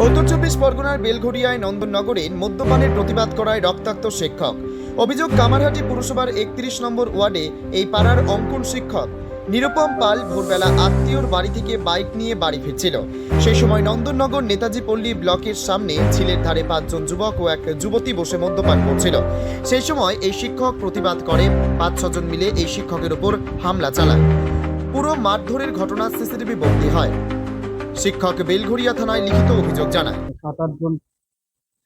উত্তর চব্বিশ পরগনার বেলঘড়িয়ায় নন্দননগরে মদ্যপানের প্রতিবাদ করায় রক্তাক্ত শিক্ষক। অভিযোগ, কামারহাটি পুরসভার ৩১ নম্বর ওয়ার্ডে এই পাড়ার অঙ্কন শিক্ষক নিরুপম পাল ভোরবেলা আত্মীয়র বাড়ি থেকে বাইক নিয়ে বাড়ি ফিরছিল। সেই সময় নন্দননগর নেতাজি পল্লী ব্লকের সামনে ঝিলের ধারে ৫ জন যুবক ও এক যুবতী বসে মদ্যপান করছিল। সেই সময় এই শিক্ষক প্রতিবাদ করে ৫-৬ জন মিলে এই শিক্ষকের উপর হামলা চালায়। পুরো মারধরের ঘটনা সিসিটিভি বন্দী হয়। শিক্ষক বেলঘড়িয়া থানায় লিখিত অভিযোগ জানায়। সাত আট জন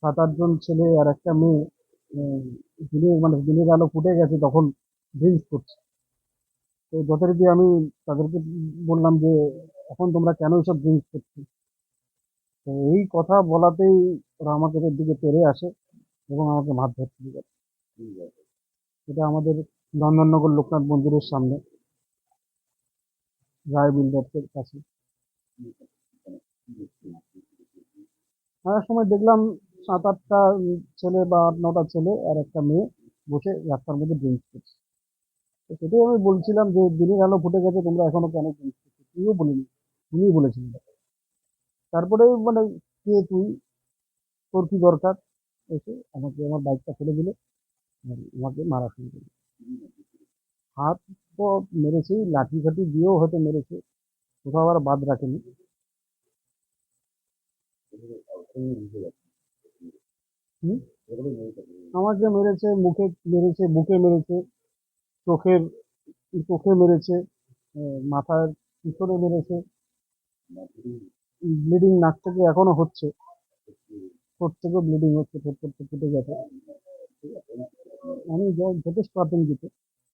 সাত আট জন ছেলে আর একটা মেয়ে দিনের আলো ফুটে গেছে তখন ড্রিঙ্কস করছে। তো যথারীতি আমি তাদেরকে বললাম যে এখন তোমরা কেন এসব ড্রিঙ্কস করছো। তো এই কথা বলাতেই ওরা আমাদের দিকে তেড়ে আসে এবং আমাকে মারধর শুরু করে। এটা আমাদের নন্দননগর লোকনাথ মন্দিরের সামনে রায় বিল্ডার্সের কাছে। আসার সময় দেখলাম ৭-৮টা ছেলে বা ৮-৯টা ছেলে আর একটা মেয়ে বসে রাস্তার মধ্যে ড্রিঙ্কস করছে। তো সেটাই আমি বলছিলাম যে দিনের আলো ফুটে গেছে, তোমরা এখনো কেন ড্রিঙ্কস করছো? তুইও বলিনি, তুমিই বলেছিলি। তারপরে কে তুই, তোর কি দরকার? এসে আমাকে আমার বাইকটা ফেলে দিল, আর আমাকে মারা শুরু করলো। হাত তো মেরেছেই, লাঠি ফাঠি দিয়েও হয়তো মেরেছে, কোথাও আবার বাদ রাখেনি। হুম? আমাকে মেরেছে, মুখে মেরেছে, বুকে মেরেছে, চোখের চোখে মেরেছে, মাথার পিছনে মেরেছে। ব্লিডিং নাক থেকে এখনো হচ্ছে, ঠোঁট থেকেও ব্লিডিং হচ্ছে, ঠোঁট ফুটে গেছে। আমি যথেষ্ট আতঙ্কিত।